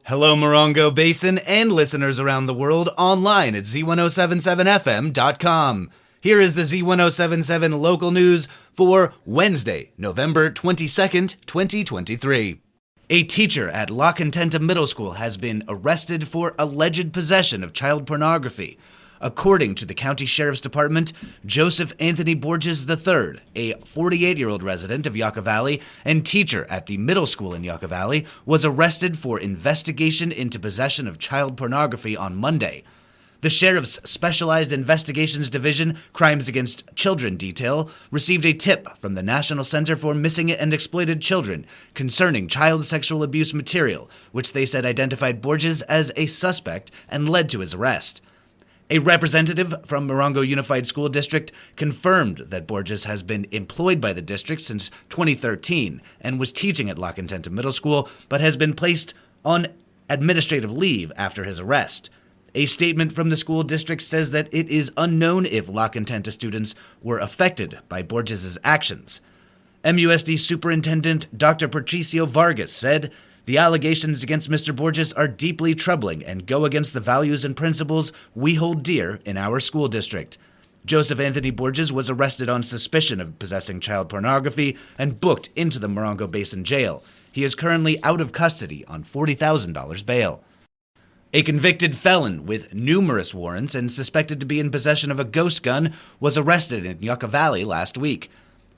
Hello, Morongo Basin and listeners around the world online at Z107.7fm.com. Here is the Z107.7 local news for Wednesday, November 22nd, 2023. A teacher at La Contenta Middle School has been arrested for alleged possession of child pornography. According to the County Sheriff's Department, Joseph Anthony Borges III, a 48-year-old resident of Yucca Valley and teacher at the middle school in Yucca Valley, was arrested for investigation into possession of child pornography on Monday. The Sheriff's Specialized Investigations Division Crimes Against Children Detail received a tip from the National Center for Missing and Exploited Children concerning child sexual abuse material, which they said identified Borges as a suspect and led to his arrest. A representative from Morongo Unified School District confirmed that Borges has been employed by the district since 2013 and was teaching at La Contenta Middle School, but has been placed on administrative leave after his arrest. A statement from the school district says that it is unknown if La Contenta students were affected by Borges' actions. MUSD Superintendent Dr. Patricio Vargas said, "The allegations against Mr. Borges are deeply troubling and go against the values and principles we hold dear in our school district." Joseph Anthony Borges was arrested on suspicion of possessing child pornography and booked into the Morongo Basin Jail. He is currently out of custody on $40,000 bail. A convicted felon with numerous warrants and suspected to be in possession of a ghost gun was arrested in Yucca Valley last week.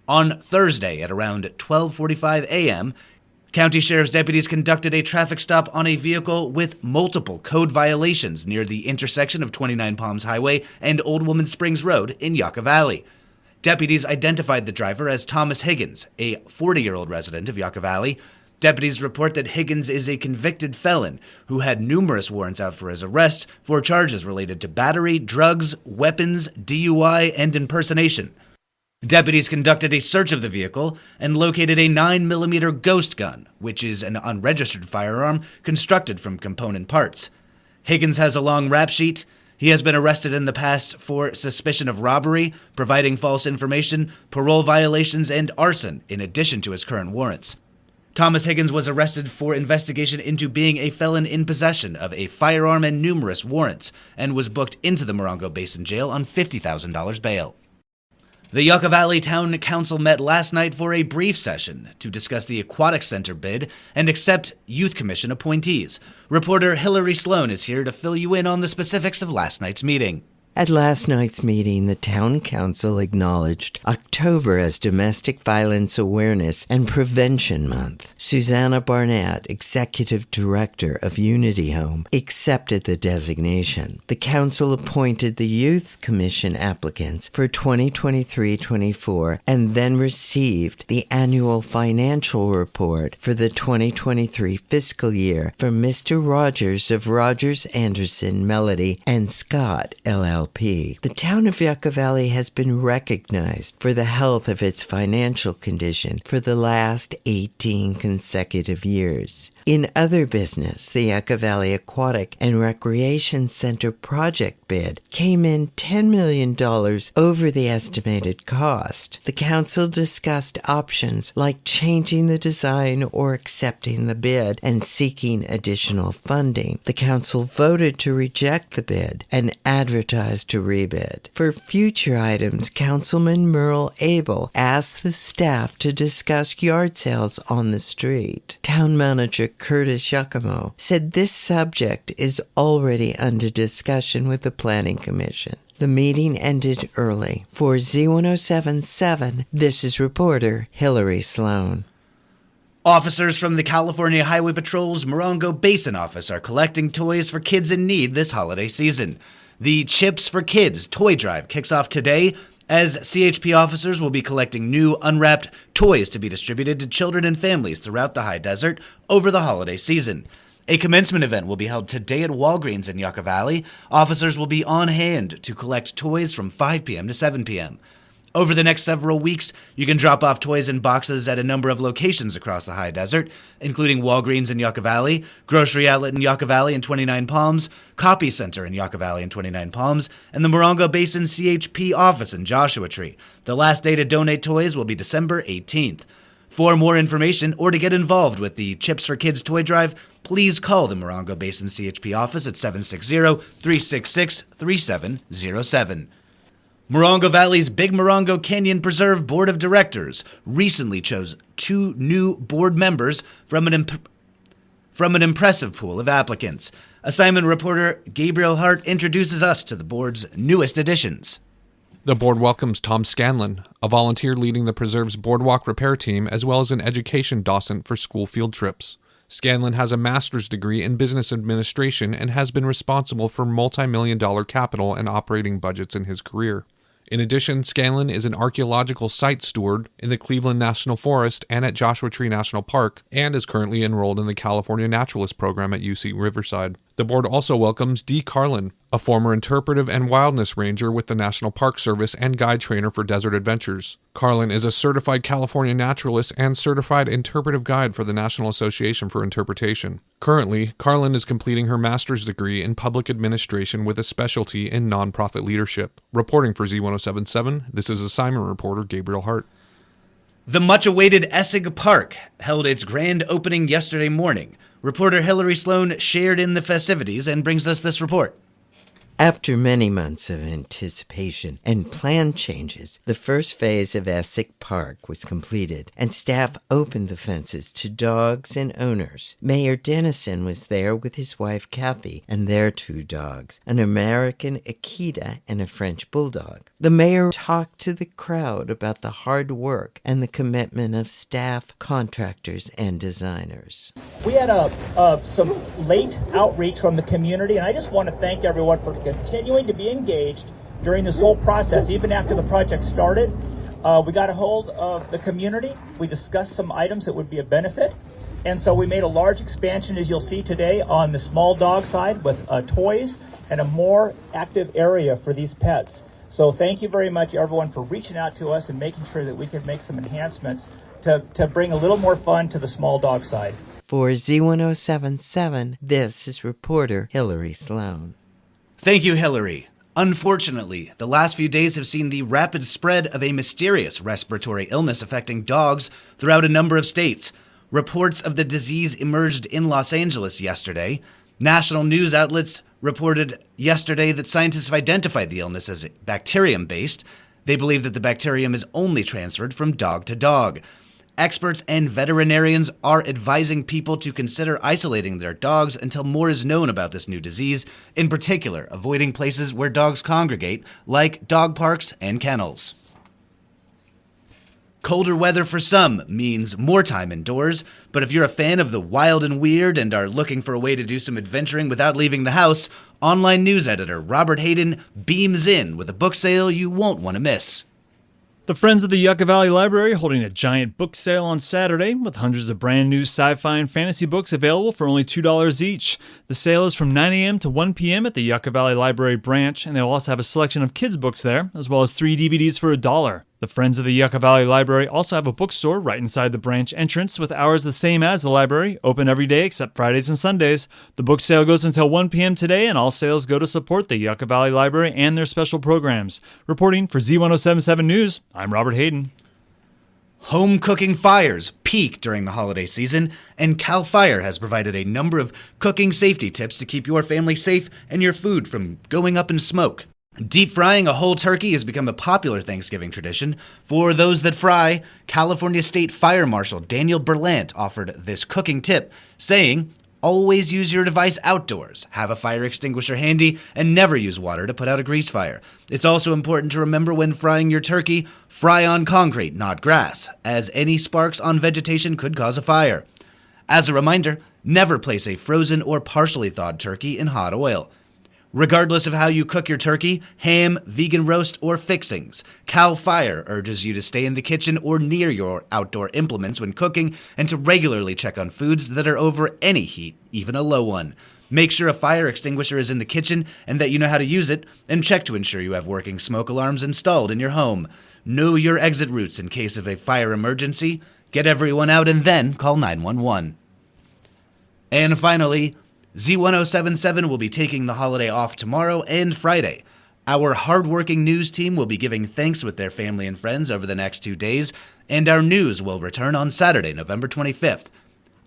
On Thursday at around 12:45 a.m., County Sheriff's deputies conducted a traffic stop on a vehicle with multiple code violations near the intersection of 29 Palms Highway and Old Woman Springs Road in Yucca Valley. Deputies identified the driver as Thomas Higgins, a 40-year-old resident of Yucca Valley. Deputies report that Higgins is a convicted felon who had numerous warrants out for his arrest for charges related to battery, drugs, weapons, DUI, and impersonation. Deputies conducted a search of the vehicle and located a 9mm ghost gun, which is an unregistered firearm constructed from component parts. Higgins has a long rap sheet. He has been arrested in the past for suspicion of robbery, providing false information, parole violations, and arson, in addition to his current warrants. Thomas Higgins was arrested for investigation into being a felon in possession of a firearm and numerous warrants, and was booked into the Morongo Basin Jail on $50,000 bail. The Yucca Valley Town Council met last night for a brief session to discuss the Aquatic Center bid and accept Youth Commission appointees. Reporter Hillary Sloan is here to fill you in on the specifics of last night's meeting. At last night's meeting, the Town Council acknowledged October as Domestic Violence Awareness and Prevention Month. Susanna Barnett, Executive Director of Unity Home, accepted the designation. The Council appointed the Youth Commission applicants for 2023-24 and then received the annual financial report for the 2023 fiscal year from Mr. Rogers of Rogers, Anderson, Melody, and Scott, LLC. The town of Yucca Valley has been recognized for the health of its financial condition for the last 18 consecutive years. In other business, the Yucca Valley Aquatic and Recreation Center project bid came in $10 million over the estimated cost. The council discussed options like changing the design or accepting the bid and seeking additional funding. The council voted to reject the bid and advertise to rebid. For future items, Councilman Merle Abel asked the staff to discuss yard sales on the street. Town Manager Curtis Giacomo said this subject is already under discussion with the Planning Commission. The meeting ended early. For Z107.7, this is reporter Hillary Sloan. Officers from the California Highway Patrol's Morongo Basin office are collecting toys for kids in need this holiday season. The Chips for Kids toy drive kicks off today as CHP officers will be collecting new unwrapped toys to be distributed to children and families throughout the high desert over the holiday season. A commencement event will be held today at Walgreens in Yucca Valley. Officers will be on hand to collect toys from 5 p.m. to 7 p.m. Over the next several weeks, you can drop off toys in boxes at a number of locations across the high desert, including Walgreens in Yucca Valley, Grocery Outlet in Yucca Valley and 29 Palms, Copy Center in Yucca Valley and 29 Palms, and the Morongo Basin CHP office in Joshua Tree. The last day to donate toys will be December 18th. For more information or to get involved with the Chips for Kids toy drive, please call the Morongo Basin CHP office at 760-366-3707. Morongo Valley's Big Morongo Canyon Preserve Board of Directors recently chose 2 new board members from an impressive pool of applicants. Assignment reporter Gabriel Hart introduces us to the board's newest additions. The board welcomes Tom Scanlon, a volunteer leading the preserve's boardwalk repair team, as well as an education docent for school field trips. Scanlon has a master's degree in business administration and has been responsible for multi-million-dollar capital and operating budgets in his career. In addition, Scanlon is an archaeological site steward in the Cleveland National Forest and at Joshua Tree National Park, and is currently enrolled in the California Naturalist Program at UC Riverside. The board also welcomes Dee Carlin, a former interpretive and wildness ranger with the National Park Service and guide trainer for desert adventures. Carlin is a certified California naturalist and certified interpretive guide for the National Association for Interpretation. Currently, Carlin is completing her master's degree in public administration with a specialty in nonprofit leadership. Reporting for Z107.7, this is assignment reporter Gabriel Hart. The much-awaited Essig Park held its grand opening yesterday morning. Reporter Hillary Sloan shared in the festivities and brings us this report. After many months of anticipation and plan changes, the first phase of Essig Park was completed, and staff opened the fences to dogs and owners. Mayor Dennison was there with his wife Kathy and their 2 dogs, an American Akita and a French Bulldog. The mayor talked to the crowd about the hard work and the commitment of staff, contractors, and designers. We had some late outreach from the community, and I just want to thank everyone for continuing to be engaged during this whole process, even after the project started. We got a hold of the community. We discussed some items that would be a benefit, and so we made a large expansion, as you'll see today, on the small dog side with toys and a more active area for these pets. So thank you very much, everyone, for reaching out to us and making sure that we could make some enhancements to bring a little more fun to the small dog side. For Z107.7, this is reporter Hillary Sloan. Thank you, Hillary. Unfortunately, the last few days have seen the rapid spread of a mysterious respiratory illness affecting dogs throughout a number of states. Reports of the disease emerged in Los Angeles yesterday. National news outlets reported yesterday that scientists have identified the illness as bacterium-based. They believe that the bacterium is only transferred from dog to dog. Experts and veterinarians are advising people to consider isolating their dogs until more is known about this new disease, in particular, avoiding places where dogs congregate, like dog parks and kennels. Colder weather for some means more time indoors, but if you're a fan of the wild and weird and are looking for a way to do some adventuring without leaving the house, online news editor Robert Hayden beams in with a book sale you won't want to miss. The Friends of the Yucca Valley Library holding a giant book sale on Saturday with hundreds of brand new sci-fi and fantasy books available for only $2 each. The sale is from 9 a.m. to 1 p.m. at the Yucca Valley Library branch, and they'll also have a selection of kids' books there, as well as 3 DVDs for $1. The Friends of the Yucca Valley Library also have a bookstore right inside the branch entrance with hours the same as the library, open every day except Fridays and Sundays. The book sale goes until 1 p.m. today, and all sales go to support the Yucca Valley Library and their special programs. Reporting for Z107.7 News, I'm Robert Hayden. Home cooking fires peak during the holiday season, and CAL FIRE has provided a number of cooking safety tips to keep your family safe and your food from going up in smoke. Deep frying a whole turkey has become a popular Thanksgiving tradition. For those that fry, California State Fire Marshal Daniel Berlant offered this cooking tip, saying, "Always use your device outdoors, have a fire extinguisher handy, and never use water to put out a grease fire. It's also important to remember when frying your turkey, fry on concrete, not grass, as any sparks on vegetation could cause a fire. As a reminder, never place a frozen or partially thawed turkey in hot oil. Regardless of how you cook your turkey, ham, vegan roast, or fixings, CAL FIRE urges you to stay in the kitchen or near your outdoor implements when cooking and to regularly check on foods that are over any heat, even a low one. Make sure a fire extinguisher is in the kitchen and that you know how to use it, and check to ensure you have working smoke alarms installed in your home. Know your exit routes in case of a fire emergency. Get everyone out and then call 911. And finally, Z107.7 will be taking the holiday off tomorrow and Friday. Our hardworking news team will be giving thanks with their family and friends over the next 2 days, and our news will return on Saturday, November 25th.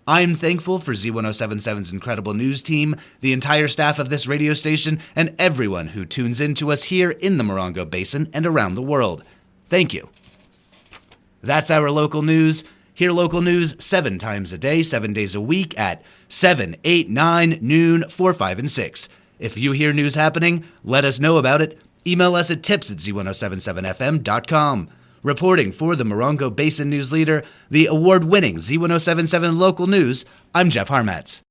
I'm thankful for Z107.7's incredible news team, the entire staff of this radio station, and everyone who tunes in to us here in the Morongo Basin and around the world. Thank you. That's our local news. Hear local news 7 times a day, 7 days a week at 7, 8, 9, noon, 4, 5, and 6. If you hear news happening, let us know about it. Email us at tips@z1077fm.com. Reporting for the Morongo Basin News Leader, the award-winning Z107.7 Local News, I'm Jeff Harmatz.